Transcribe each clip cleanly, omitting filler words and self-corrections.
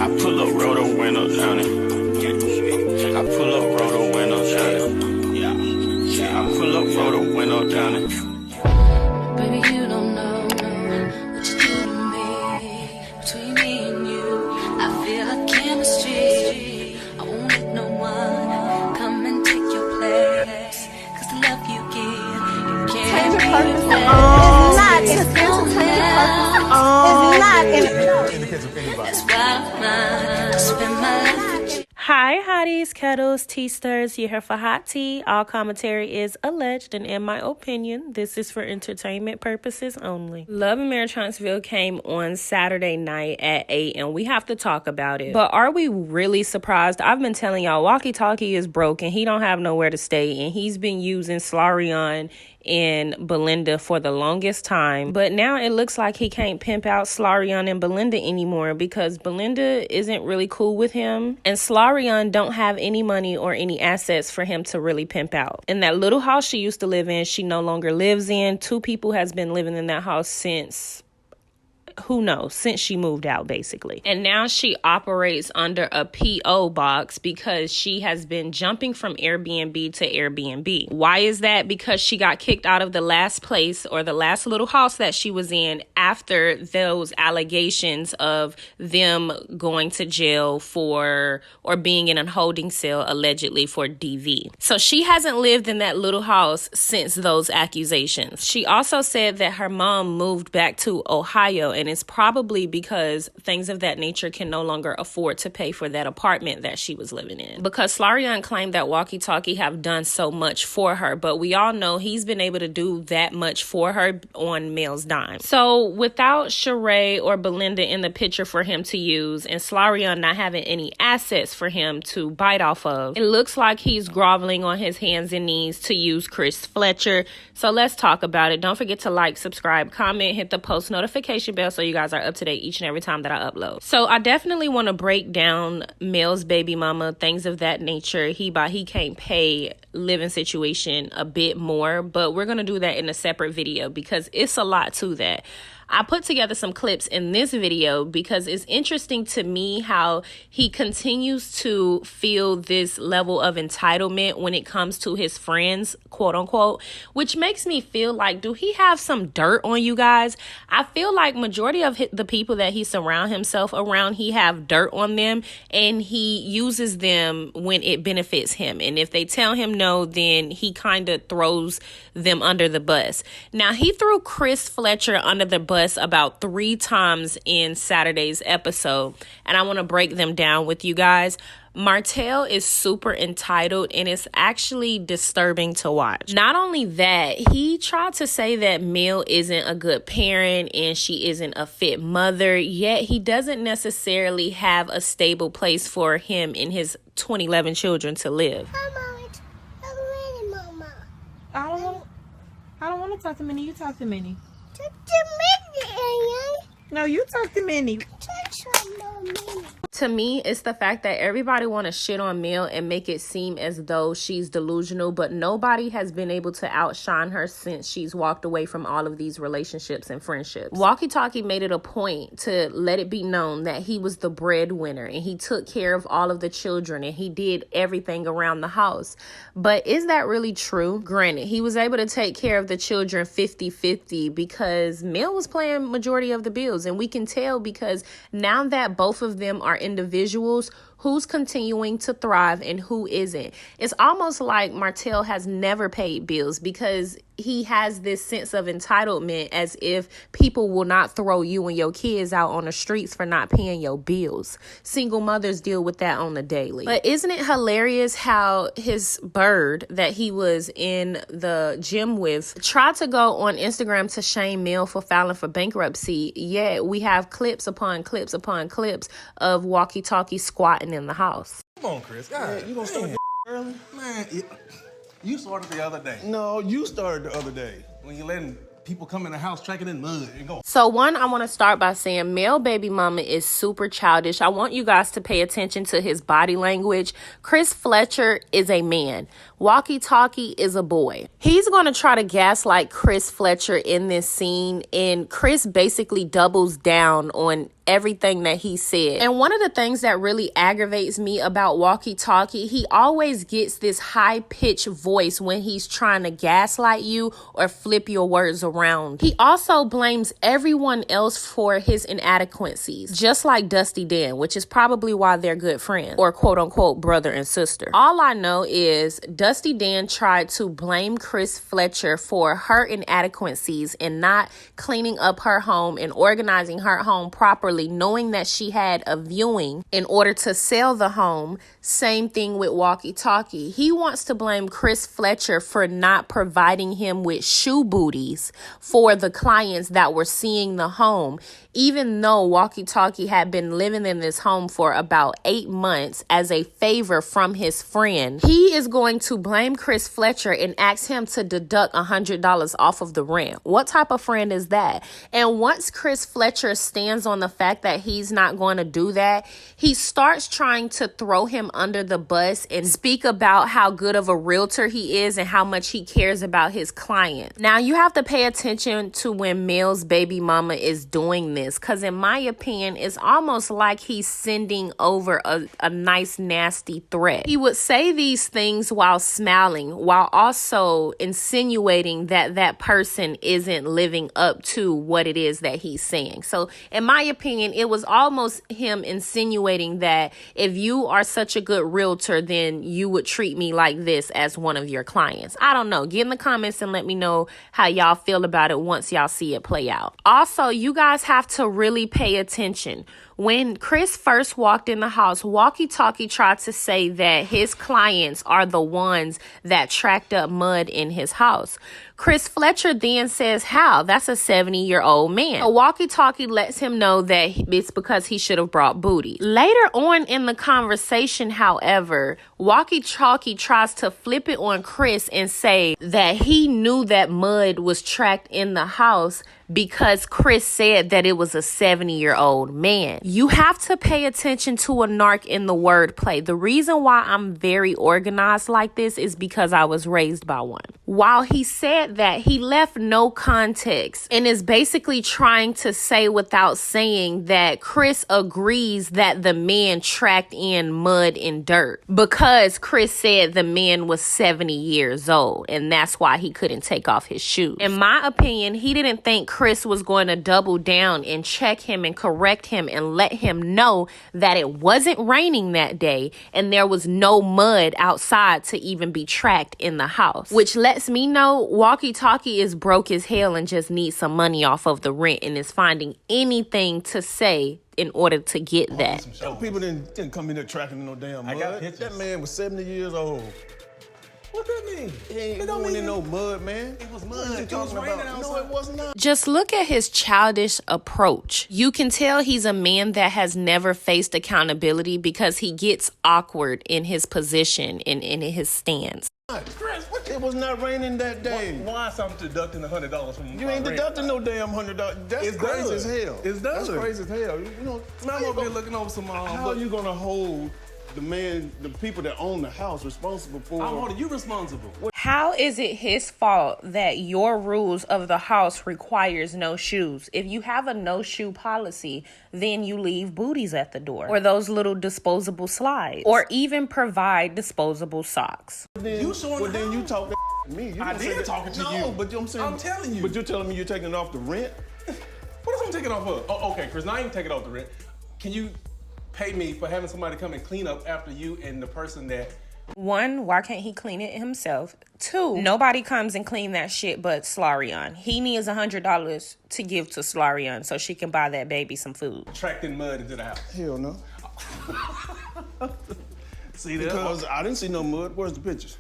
I pull up, roll the window down it. I pull up, roll the window down it. I pull up, roll the window down it. Baby, you don't know what you do to me. Between me and you, I feel like chemistry. I won't let no one come and take your place. Cause the love you give, you can't replace. It's not in the case of anybody. That's why I spend my life with you. Hi, hotties, kettles, tea stirs. You're here for hot tea. All commentary is alleged, and in my opinion, this is for entertainment purposes only. Love in Maryshanksville came on Saturday night at 8, and we have to talk about it. But are we really surprised? I've been telling y'all, Walkie Talkie is broken. He don't have nowhere to stay, and he's been using Slarion and Belinda for the longest time. But now it looks like he can't pimp out Slarion and Belinda anymore because Belinda isn't really cool with him, and Slarion don't have any money or any assets for him to really pimp out. And that little house she used to live in, she no longer lives in. 2 people has been living in that house since since she moved out, basically. And now she operates under a P.O. box because she has been jumping from Airbnb to Airbnb. Why is that? Because she got kicked out of the last place or the last little house that she was in after those allegations of them going to jail for or being in a holding cell allegedly for DV. So she hasn't lived in that little house since those accusations. She also said that her mom moved back to Ohio, and it's probably because things of that nature can no longer afford to pay for that apartment that she was living in. Because Slarion claimed that Walkie Talkie have done so much for her, but we all know he's been able to do that much for her on Mel's dime. So without Sheree or Belinda in the picture for him to use, and Slarion not having any assets for him to bite off of, it looks like he's groveling on his hands and knees to use Chris Fletcher. So let's talk about it. Don't forget to like, subscribe, comment, hit the post notification bell so you guys are up to date each and every time that I upload. So I definitely want to break down Mel's baby mama, things of that nature. He can't pay living situation a bit more, but we're going to do that in a separate video because it's a lot to that. I put together some clips in this video because it's interesting to me how he continues to feel this level of entitlement when it comes to his friends, quote unquote, which makes me feel like, do he have some dirt on you guys? I feel like majority of the people that he surround himself around, he have dirt on them, and he uses them when it benefits him. And if they tell him no, then he kind of throws them under the bus. Now, he threw Chris Fletcher under the bus about 3 times in Saturday's episode, and I want to break them down with you guys. Martel is super entitled, and it's actually disturbing to watch. Not only that, he tried to say that Mel isn't a good parent and she isn't a fit mother, yet he doesn't necessarily have a stable place for him and his 11 children to live. I don't want to talk to Minnie. You talk to Minnie. Talk to Minnie. No, you talk to Minnie. To me, it's the fact that everybody want to shit on Mel and make it seem as though she's delusional, but nobody has been able to outshine her since she's walked away from all of these relationships and friendships. Walkie Talkie made it a point to let it be known that he was the breadwinner and he took care of all of the children and he did everything around the house. But is that really true? Granted, he was able to take care of the children 50-50 because Mel was paying majority of the bills, and we can tell because now that both of them are individuals, who's continuing to thrive and who isn't. It's almost like Martel has never paid bills because he has this sense of entitlement, as if people will not throw you and your kids out on the streets for not paying your bills. Single mothers deal with that on the daily. But isn't it hilarious how his bird that he was in the gym with tried to go on Instagram to shame Mel for filing for bankruptcy, yet we have clips upon clips upon clips of Walkie Talkie squatting in the house. Come on, Chris. God, you gonna start early? Man, you started the other day. No, you started the other day. When you letting people come in the house tracking in mud and go. So one, I want to start by saying Mel baby mama is super childish. I want you guys to pay attention to his body language. Chris Fletcher is a man. Walkie Talkie is a boy. He's going to try to gaslight Chris Fletcher in this scene, and Chris basically doubles down on everything that he said. And one of the things that really aggravates me about Walkie Talkie, he always gets this high-pitched voice when he's trying to gaslight you or flip your words around. He also blames everyone else for his inadequacies, just like Dusty Dan, which is probably why they're good friends, or quote-unquote brother and sister. All I know is Dusty Dan tried to blame Chris Fletcher for her inadequacies in not cleaning up her home and organizing her home properly, knowing that she had a viewing in order to sell the home. Same thing with Walkie Talkie. He wants to blame Chris Fletcher for not providing him with shoe booties for the clients that were seeing the home, even though Walkie Talkie had been living in this home for about 8 months as a favor from his friend. He is going to blame Chris Fletcher and ask him to deduct $100 off of the rent. What type of friend is that? And once Chris Fletcher stands on the fact that he's not going to do that, he starts trying to throw him under the bus and speak about how good of a realtor he is and how much he cares about his client. Now, you have to pay attention to when Mel's baby mama is doing this, because in my opinion, it's almost like he's sending over a nice, nasty threat. He would say these things while smiling, while also insinuating that that person isn't living up to what it is that he's saying. So in my opinion, it was almost him insinuating that if you are such a good realtor, then you would treat me like this as one of your clients. I don't know. Get in the comments and let me know how y'all feel about it once y'all see it play out. Also, you guys have to really pay attention. When Chris first walked in the house, Walkie Talkie tried to say that his clients are the ones that tracked up mud in his house. Chris Fletcher then says, how? That's a 70-year-old man. So Walkie Talkie lets him know that it's because he should have brought booty. Later on in the conversation, however, Walkie Talkie tries to flip it on Chris and say that he knew that mud was tracked in the house because Chris said that it was a 70-year-old man. You have to pay attention to a narc in the wordplay. The reason why I'm very organized like this is because I was raised by one. While he said that, he left no context and is basically trying to say without saying that Chris agrees that the man tracked in mud and dirt because Chris said the man was 70 years old and that's why he couldn't take off his shoes. In my opinion, he didn't think Chris was going to double down and check him and correct him and let him know that it wasn't raining that day and there was no mud outside to even be tracked in the house, which lets me know Walkie Talkie is broke as hell and just needs some money off of the rent and is finding anything to say in order to get that. People didn't come in there tracking no damn mud. I got pictures. That man was 70 years old. What that mean? He ain't going in no mud, man. It was What mud. you It was talking raining about? outside. No, it was not. Just look at his childish approach. You can tell he's a man that has never faced accountability because he gets awkward in his position and in his stance. Chris, it was not raining that day. Why is I'm deducting $100 from You my ain't rent? deducting no damn $100. That's It's crazy done. as hell. It's done. That's crazy as hell. You know, Man, I'm over here looking over some. how are you gonna hold the people that own the house responsible for? I'm holding you responsible. How is it his fault that your rules of the house requires no shoes? If you have a no shoe policy, then you leave booties at the door or those little disposable slides or even provide disposable socks. You showing Well, then how? you talk that to me. You I don't say did that- talking to no, you. but I'm saying. I'm telling you. But you're telling me you're taking it off the rent? What else I'm taking off of? Oh, okay, Chris, now I ain't taking off the rent. Can you pay me for having somebody come and clean up after you and the person that... One, why can't he clean it himself? Two, nobody comes and clean that shit but Slarion. He needs $100 to give to Slarion so she can buy that baby some food. tracked in mud into the house? Hell no. See that? Because I didn't see no mud. Where's the pictures?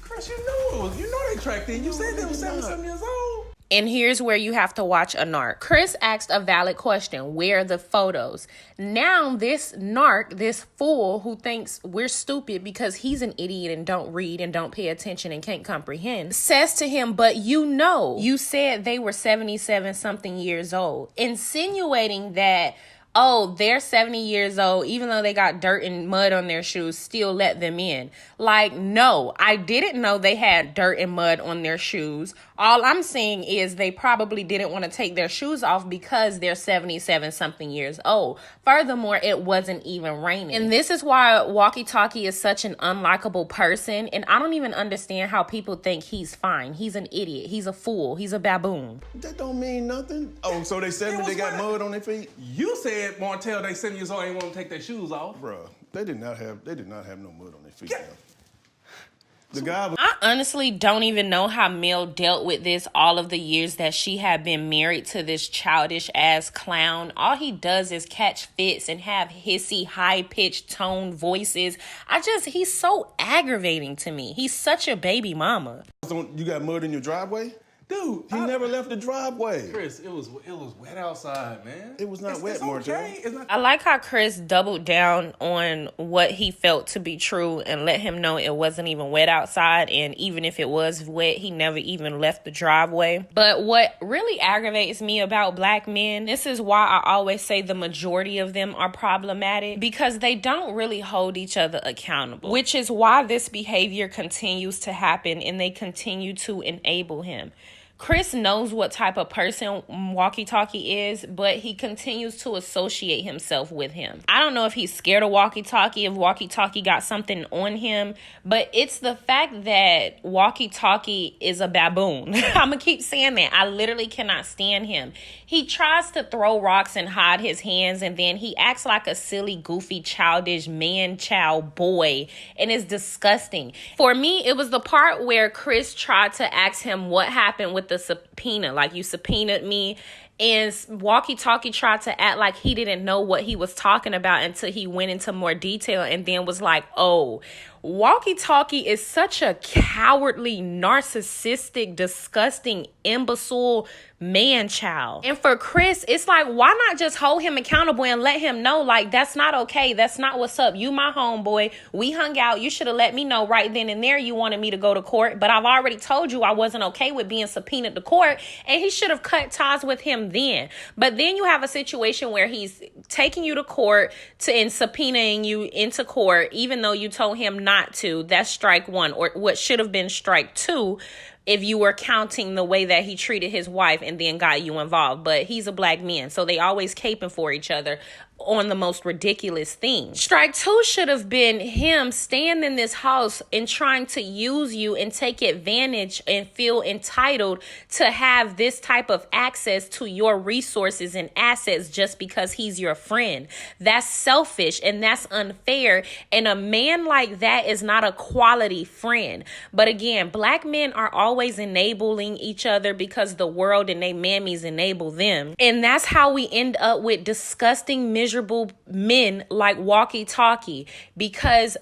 Chris, you know they tracked in. You said they were 70-something years old. And here's where you have to watch a narc. Chris asked a valid question. Where are the photos? Now this narc, this fool who thinks we're stupid because he's an idiot and don't read and don't pay attention and can't comprehend, says to him, but you said they were 77 something years old, insinuating that oh, they're 70 years old, even though they got dirt and mud on their shoes, still let them in. Like, no, I didn't know they had dirt and mud on their shoes. All I'm saying is they probably didn't want to take their shoes off because they're 77-something years old. Furthermore, it wasn't even raining. And this is why Walkie Talkie is such an unlikable person. And I don't even understand how people think he's fine. He's an idiot. He's a fool. He's a baboon. That don't mean nothing. Oh, so they 70, they got mud on their feet? You said Martel, they 7 years old, ain't want to take their shoes off. Bruh, they did not have no mud on their feet. Yeah. The guy was... I honestly don't even know how Mel dealt with this all of the years that she had been married to this childish ass clown. All he does is catch fits and have hissy, high-pitched tone voices. He's so aggravating to me. He's such a baby mama. You got mud in your driveway? Dude, he never left the driveway. Chris, it was wet outside, man. It was not wet, Martel. Okay. I like how Chris doubled down on what he felt to be true and let him know it wasn't even wet outside. And even if it was wet, he never even left the driveway. But what really aggravates me about black men, this is why I always say the majority of them are problematic, because they don't really hold each other accountable, which is why this behavior continues to happen and they continue to enable him. Chris knows what type of person Walkie Talkie is, but he continues to associate himself with him. I don't know if he's scared of Walkie Talkie, if Walkie Talkie got something on him, but it's the fact that Walkie Talkie is a baboon. I'm going to keep saying that. I literally cannot stand him. He tries to throw rocks and hide his hands, and then he acts like a silly, goofy, childish man-child boy, and it's disgusting. For me, it was the part where Chris tried to ask him what happened with the subpoena, like you subpoenaed me, and Walkie Talkie tried to act like he didn't know what he was talking about until he went into more detail and then was like, oh, Walkie Talkie is such a cowardly, narcissistic, disgusting, imbecile man-child. And for Chris, it's like, why not just hold him accountable and let him know, like, that's not okay. That's not what's up. You my homeboy. We hung out. You should have let me know right then and there you wanted me to go to court. But I've already told you I wasn't okay with being subpoenaed to court. And he should have cut ties with him then. But then you have a situation where he's taking you to court and subpoenaing you into court, even though you told him not to. That's strike one, or what should have been strike two, if you were counting the way that he treated his wife and then got you involved. But he's a black man, so they always caping for each other on the most ridiculous things. Strike two should have been him staying in this house and trying to use you and take advantage and feel entitled to have this type of access to your resources and assets just because he's your friend. That's selfish and that's unfair. And a man like that is not a quality friend. But again, black men are always enabling each other because the world and they mammies enable them. And that's how we end up with disgusting, miserable men like Walkie Talkie, because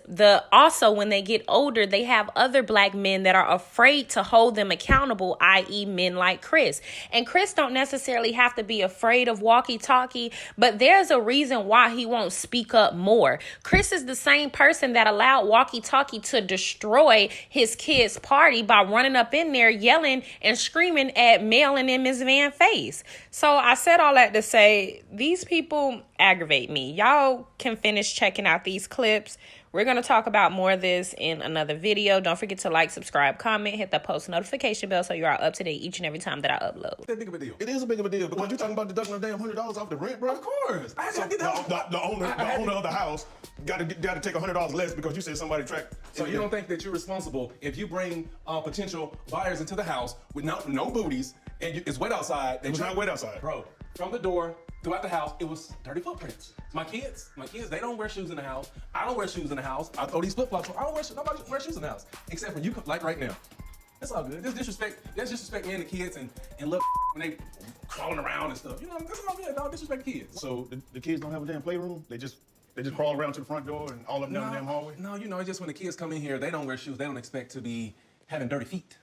also when they get older, they have other black men that are afraid to hold them accountable, i.e. men like Chris. And Chris don't necessarily have to be afraid of Walkie Talkie, but there's a reason why he won't speak up more. Chris is the same person that allowed Walkie Talkie to destroy his kid's party by running up in there yelling and screaming at Mel and in Ms. Van's face. So I said all that to say, these people aggravate me. Y'all can finish checking out these clips. We're going to talk about more of this in another video. Don't forget to like, subscribe, comment, hit the post notification bell so you are up to date each and every time that I upload. It's that big of a deal. It is a big of a deal, because you're talking about deducting a damn $100 off the rent, bro. Of course. So the owner of the house got to take $100 less because you said somebody tracked. So you don't think that you're responsible if you bring potential buyers into the house with no booties and it's wet outside? It was not wet outside, bro. From the door throughout the house, it was dirty footprints. My kids, they don't wear shoes in the house. I don't wear shoes in the house. I throw these flip-flops on. Nobody wears shoes in the house except for you, like right now. That's all good. That's disrespect me and the kids and look when they crawling around and stuff. You know, that's all good. Don't disrespect the kids. So the kids don't have a damn playroom? They just crawl around to the front door and all up and down the damn hallway? No, you know, it's just when the kids come in here, they don't wear shoes. They don't expect to be having dirty feet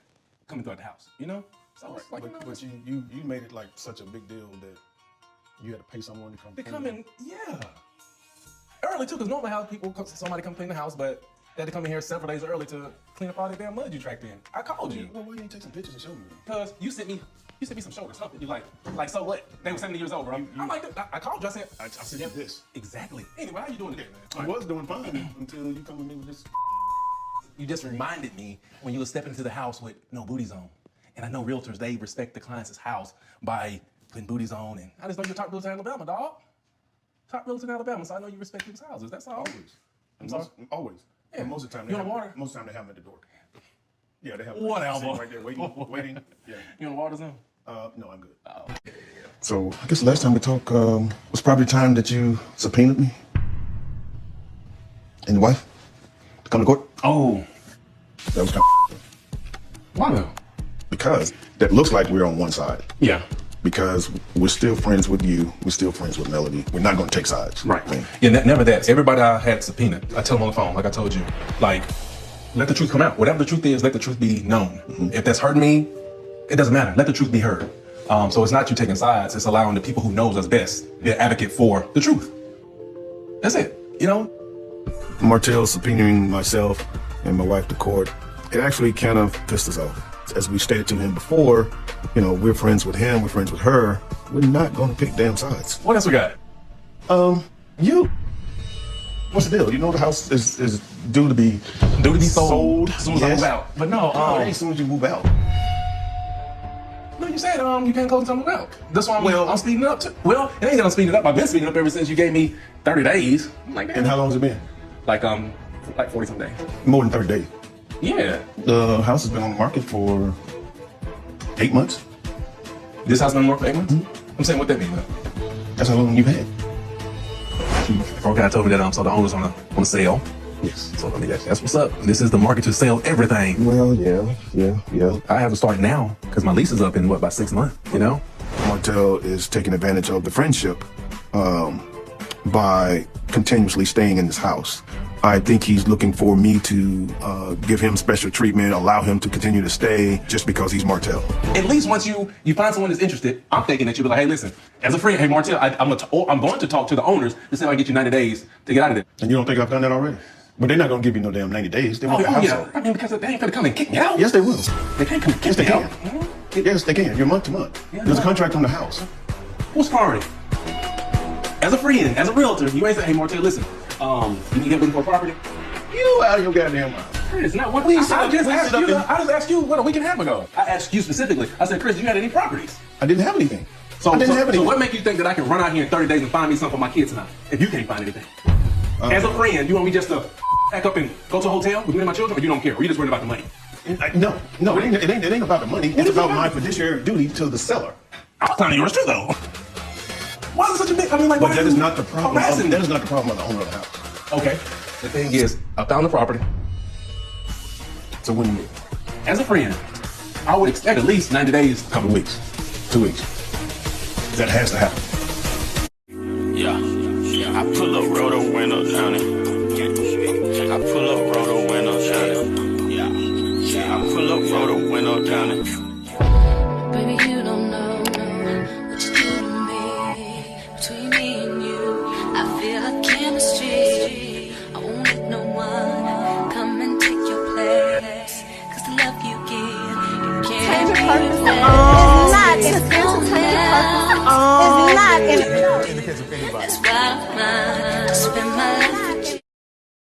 coming throughout the house. You know? It's all right. But you made it like such a big deal that you had to pay someone to come in. Yeah. Early too, because normally how somebody come clean the house, but they had to come in here several days early to clean up all the damn mud you tracked in. I called you. Well, why you didn't take some pictures and show me? Because you sent me You sent me some shoulder something. You like so what? They were 70 years old, bro. I'm like, I called you. I said this. Exactly. Anyway, how you doing today, man? I was doing fine until you come to me with this. You just reminded me when you were stepping into the house with no booties on. And I know realtors, they respect the client's house by putting booties on. And I just know you're a top realtor in Alabama, dog. Top realtor in Alabama, so I know you respect people's houses. That's all. Always. Yeah. Most of the time, you on water? Most of the time they have them at the door. Yeah, they have whatever sitting right there waiting. Yeah. You on the water zone? No, I'm good. So I guess the last time we talked was probably the time that you subpoenaed me and your wife to come to court. Oh, That was kind of why though? because that looks like we're on one side. Yeah. Because we're still friends with you. We're still friends with Melody. We're not going to take sides. Right. I mean, Yeah, never that. Everybody I had subpoenaed, I tell them on the phone, like I told you, like, let the truth come out. Whatever the truth is, let the truth be known. If that's hurting me, it doesn't matter. Let the truth be heard. So it's not you taking sides. It's allowing the people who knows us best be an advocate for the truth. That's it. You know? Martel subpoenaing myself and my wife to court, it actually kind of pissed us off. As we stated to him before, we're friends with him, we're friends with her. We're not going to pick damn sides. What else we got? You. What's the deal? You know the house is due to be sold as soon as I move out. But no, it ain't as soon as you move out. No, you said you can't close until I move out. That's why I'm speeding up too. Well, it ain't that I'm speeding up. I've been speeding up ever since you gave me 30 days. I'm like, And how long has it been? like 40 some days. More than 30 days. Yeah. The house has been on the market for 8 months. This house been on the market for 8 months? I'm saying, what that mean, though? That's how long you've had. Before guy told me that so the owner's on a sale. Yes. So I mean that's what's up. This is the market to sell everything. Well, yeah. I have to start now because my lease is up in about 6 months. Martel is taking advantage of the friendship by continuously staying in this house. I think he's looking for me to give him special treatment, allow him to continue to stay just because he's Martel. At least once you find someone that's interested, I'm thinking that you'll be like, hey, listen, as a friend, hey, Martel, I'm going to talk to the owners to see if I can get you 90 days to get out of there. And you don't think I've done that already? But they're not going to give you no damn 90 days. They want the house sold. I mean, because they ain't gonna come and kick me out. Yes, they will. They can't come and kick me out. Yes, they can. You're month to month. Yeah, There's a contract on the house. What's priority? As a friend, as a realtor, you ain't say, hey, Martel, listen, you need help looking for a property? You out of your goddamn mind. It's not what I just asked you what a week and a half ago. I asked you specifically. I said, Chris, you had any properties? I didn't have anything. So what make you think that I can run out here in 30 days and find me something for my kids now if you can't find anything? As a friend, you want me just to pack up and go to a hotel with me and my children, or you don't care? Or you just worried about the money? No, it ain't about the money. It's about my fiduciary duty to the seller. I was telling yours too, though. Why is it such a big? I mean, like, but that is not the problem. That That is not the problem of the owner of the house. Okay. The thing is, I found the property. So when you mean? As a friend, I would expect at least 90 days. A couple weeks, 2 weeks. That has to happen. Yeah. I pull up, roll the window down it. I pull up, roll the window down it. Yeah. I pull up, roll the window down it. Baby, you don't know what you do to me. Between me and you, I feel like chemistry. I won't let no one come and take your place. 'Cause the love you give, you can't replace. It's not in the case of anybody. That's why I spend my life